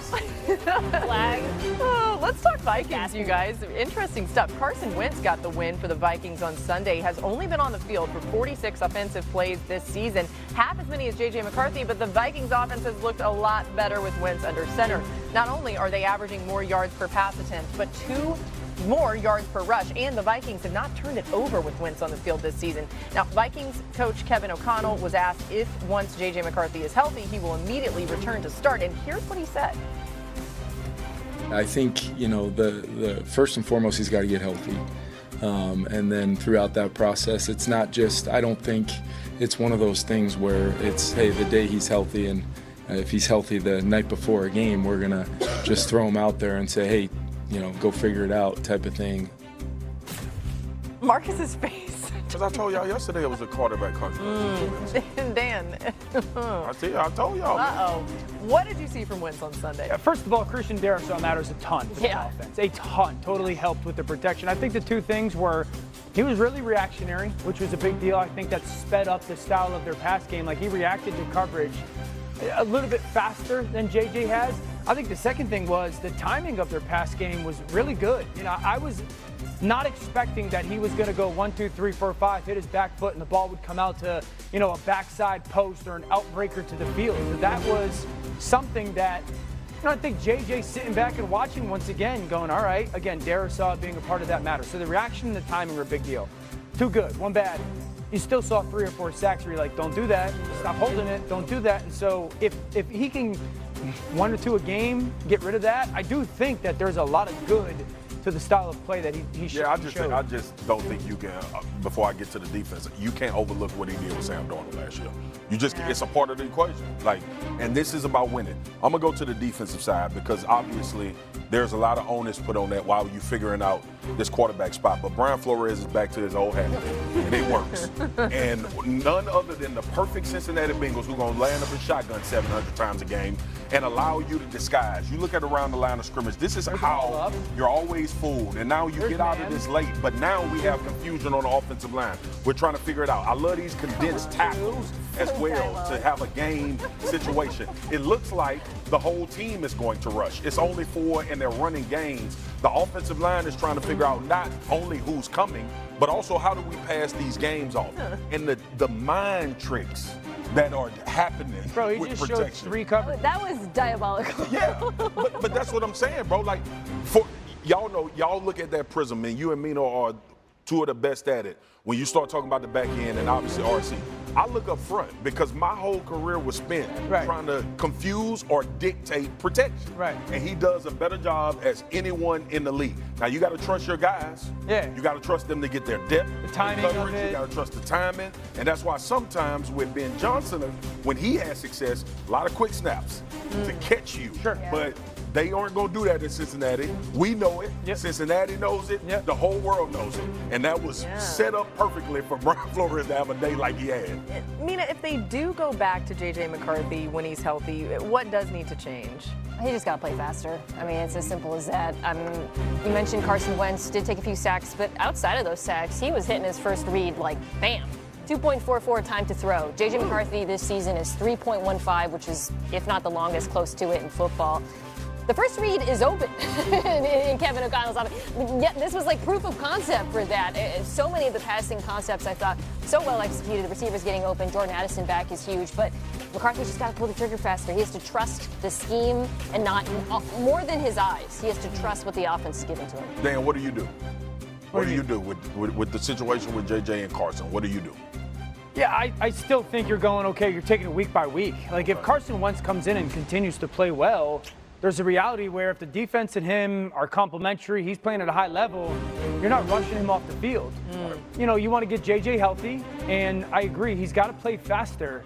Flag. Oh, let's talk Vikings, you guys. Interesting stuff. Carson Wentz got the win for the Vikings on Sunday, has only been on the field for 46 offensive plays this season, half as many as J.J. McCarthy, but the Vikings offense has looked a lot better with Wentz under center. Not only are they averaging more yards per pass attempt, but 2 more yards per rush, and the Vikings have not turned it over with Wentz on the field this season. Now, Vikings coach Kevin O'Connell was asked if once J.J. McCarthy is healthy, he will immediately return to start, and here's what he said. I think, the first and foremost, he's got to get healthy. And then throughout that process, it's not just, I don't think it's one of those things where it's, hey, the day he's healthy, and if he's healthy the night before a game, we're going to just throw him out there and say, hey, go figure it out type of thing. Marcus's face. Because I told y'all yesterday it was a quarterback country. Dan. I told y'all. Uh-oh. What did you see from Wentz on Sunday? Yeah, first of all, Christian Darrisaw matters a ton for the offense. A ton. Totally helped with the protection. I think the two things were he was really reactionary, which was a big deal. I think that sped up the style of their pass game. Like, he reacted to coverage a little bit faster than JJ has. I think the second thing was the timing of their pass game was really good. I was not expecting that he was going to go 1, 2, 3, 4, 5, hit his back foot, and the ball would come out to, a backside post or an outbreaker to the field. So that was something that, I think JJ sitting back and watching once again, going, all right, again, Darrisaw being a part of that matter. So the reaction and the timing were a big deal. 2 good, 1 bad. You still saw 3 or 4 sacks where you're like, don't do that, stop holding it, don't do that. And so if he can 1 or 2 a game, get rid of that, I do think that there's a lot of good to the style of play that he showed. Yeah, I just don't think you can, before I get to the defense, you can't overlook what he did with Sam Darnold last year. It's a part of the equation. And this is about winning. I'm going to go to the defensive side because obviously there's a lot of onus put on that while you're figuring out this quarterback spot. But Brian Flores is back to his old habit, and it works. And none other than the perfect Cincinnati Bengals who are going to land up a shotgun 700 times a game and allow you to disguise. You look at around the line of scrimmage, this is how you're always fooled. And now you get out of this late, but now we have confusion on the offensive line. We're trying to figure it out. I love these condensed tackles as well to have a game situation. It looks like the whole team is going to rush. It's only 4 and they're running games. The offensive line is trying to figure out not only who's coming, but also how do we pass these games off. And the mind tricks that are happening with just protection. Showed 3 covers. That was diabolical. Yeah, but that's what I'm saying, bro. Like, for y'all know, y'all look at that prism, and you and Mino are 2 of the best at it. When you start talking about the back end and obviously RC, I look up front because my whole career was spent trying to confuse or dictate protection. Right. And he does a better job as anyone in the league. Now, you got to trust your guys. Yeah. You got to trust them to get their depth. The timing coverage. of it. You got to trust the timing. And that's why sometimes with Ben Johnson, when he has success, a lot of quick snaps to catch you. Sure. Yeah. But they aren't going to do that in Cincinnati. We know it. Yep. Cincinnati knows it. Yep. The whole world knows it. And that was set up perfectly for Brian Flores to have a day like he had. Mina, if they do go back to J.J. McCarthy when he's healthy, what does need to change? He just got to play faster. I mean, it's as simple as that. You mentioned Carson Wentz did take a few sacks, but outside of those sacks, he was hitting his first read like bam. 2.44 time to throw. J.J. McCarthy this season is 3.15, which is, if not the longest, close to it in football. The first read is open in Kevin O'Connell's office. Yeah, this was like proof of concept for that. So many of the passing concepts I thought so well executed. The receivers getting open. Jordan Addison back is huge, but McCarthy's just got to pull the trigger faster. He has to trust the scheme and not more than his eyes. He has to trust what the offense is giving to him. Dan, what do you do? What do you do with the situation with JJ and Carson? What do you do? Yeah, I still think you're going, okay, you're taking it week by week. Like, if Carson Wentz comes in and continues to play well, there's a reality where if the defense and him are complementary, he's playing at a high level, you're not rushing him off the field. You want to get JJ healthy, and I agree, he's got to play faster.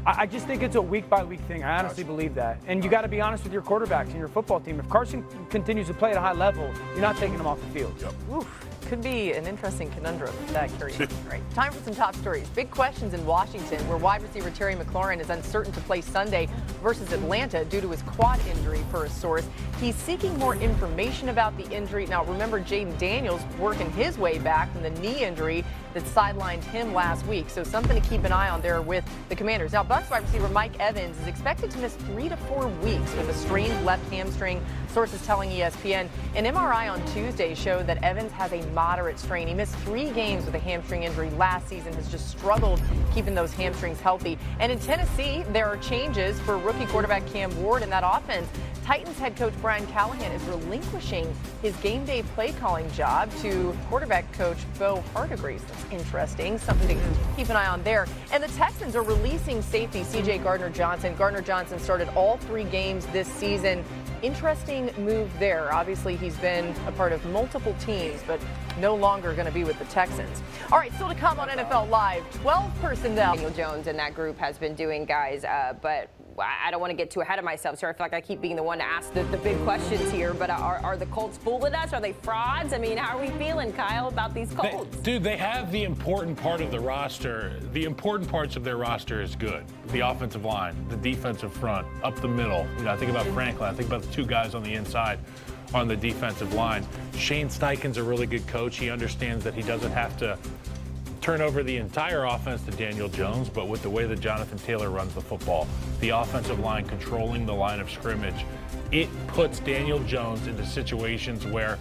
I just think it's a week-by-week thing. I honestly believe that. And you got to be honest with your quarterbacks and your football team. If Carson continues to play at a high level, you're not taking him off the field. Yep. Oof. Could be an interesting conundrum if that carries on. Right. Time for some top stories. Big questions in Washington, where wide receiver Terry McLaurin is uncertain to play Sunday versus Atlanta due to his quad injury, per a source. He's seeking more information about the injury. Now, remember, Jaden Daniels working his way back from the knee injury that sidelined him last week. So something to keep an eye on there with the Commanders. Now, Bucs wide receiver Mike Evans is expected to miss 3 to 4 weeks with a strained left hamstring. Sources telling ESPN an MRI on Tuesday showed that Evans has a moderate strain. He missed 3 games with a hamstring injury last season, has just struggled keeping those hamstrings healthy. And in Tennessee, there are changes for rookie quarterback Cam Ward in that offense. Titans head coach Brian Callahan is relinquishing his game day play calling job to quarterback coach Bo Hartegreaves. That's interesting, something to keep an eye on there. And the Texans are releasing safety C.J. Gardner-Johnson. Gardner-Johnson started all 3 games this season. Interesting move there. Obviously, he's been a part of multiple teams, but no longer going to be with the Texans. All right, still to come on NFL Live, 12 personnel. Daniel Jones and that group has been doing, guys, but I don't want to get too ahead of myself, so I feel like I keep being the one to ask the big questions here, but are the Colts fooling us? Are they frauds? I mean, how are we feeling, Kyle, about these Colts? Dude, they have the important part of the roster. The important parts of their roster is good. The offensive line, the defensive front, up the middle. You know, I think about Franklin. I think about the 2 guys on the inside on the defensive line. Shane Steichen's a really good coach. He understands that he doesn't have to turn over the entire offense to Daniel Jones, but with the way that Jonathan Taylor runs the football, the offensive line controlling the line of scrimmage, it puts Daniel Jones into situations where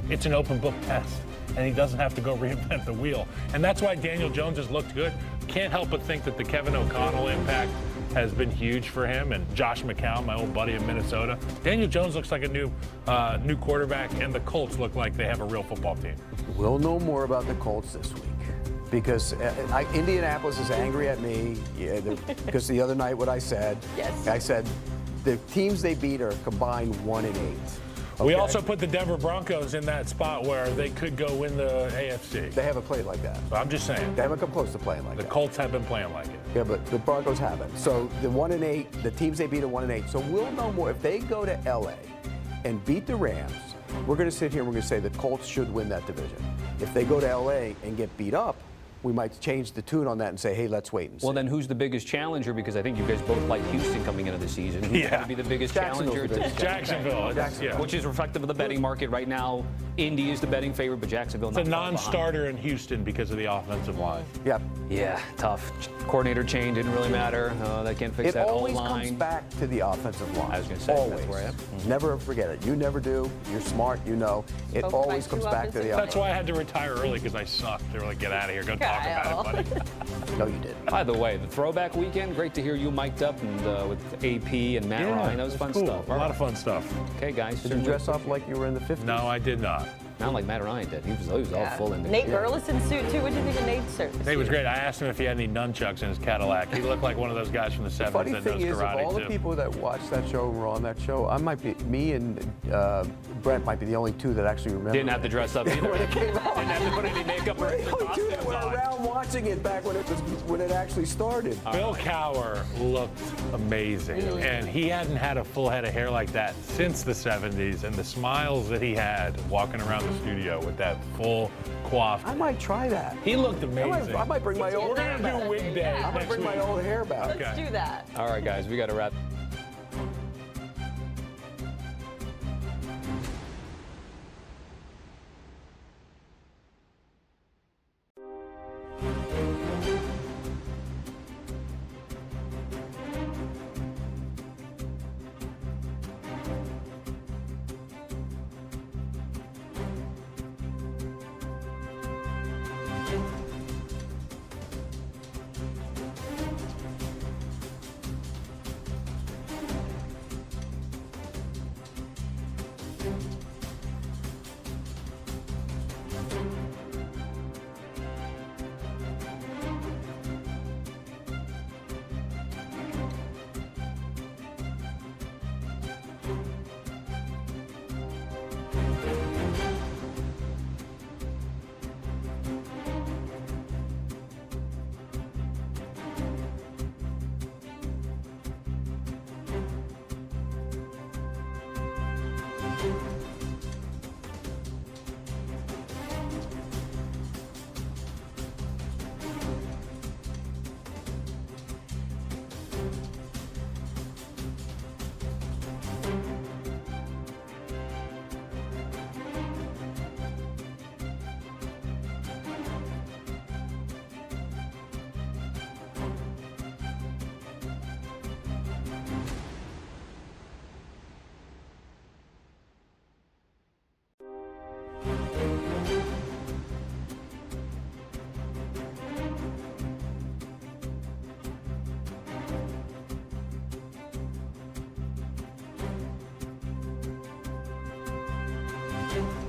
it's an open book test and he doesn't have to go reinvent the wheel. And that's why Daniel Jones has looked good. Can't help but think that the Kevin O'Connell impact has been huge for him, and Josh McCown, my old buddy in Minnesota. Daniel Jones looks like a new quarterback, and the Colts look like they have a real football team. We'll know more about the Colts this week because Indianapolis is angry at me because the other night what I said. Yes. I said the teams they beat are combined 1-8. Okay? We also put the Denver Broncos in that spot where they could go win the AFC. They haven't played like that. So I'm just saying. They haven't come close to playing like The that. Colts have been playing like it. Yeah, but the Broncos haven't. So the 1-8, the teams they beat are 1-8. So we'll know more. If they go to LA and beat the Rams, we're going to sit here and we're going to say the Colts should win that division. If they go to LA and get beat up, we might change the tune on that and say, hey, let's wait and see. Well, then who's the biggest challenger? Because I think you guys both like Houston coming into the season. Who's going to be the biggest challenger? Jacksonville. Yeah. Which is reflective of the betting market right now. Indy is the betting favorite, but Jacksonville It's a non-starter in Houston because of the offensive line. Yep. Yeah, tough. Coordinator change didn't really matter. They can't fix that O-line. It always comes back to the offensive line. I was going to say, always. that's where I am. Mm-hmm. Never forget it. You never do. You're smart, you know. It always comes back to the offensive line. That's why I had to retire early, because I sucked. They were like, get out of here. Go talk about it, buddy. No, you didn't. By the way, the throwback weekend, great to hear you mic'd up and with AP and Matt Ryan. That was fun cool. stuff. A lot of fun stuff. Okay, guys. Did you dress up like you were in the 50s? No, I did not. Not like Matt Ryan did. He was all full in there. Nate Burleson suit, too. What did you think of Nate's suit? He was great. I asked him if he had any nunchucks in his Cadillac. He looked like one of those guys from the 70s Funny that thing knows is, of karate, all the too. people that watched that show and were on that show, me and Brent might be the only 2 that actually remember. Didn't have to dress up either. When it came out. Didn't have to put any makeup or We're the only 2 that were around watching it back when it actually started. Bill Cowher looked amazing, and he hadn't had a full head of hair like that since the 70s, and the smiles that he had walking around the studio with that full coif. I might try that. He looked amazing. I might bring my old We're hair going to back. do wig day I might next bring week. my old hair back. Let's do that. All right, guys, we got to wrap. challenge.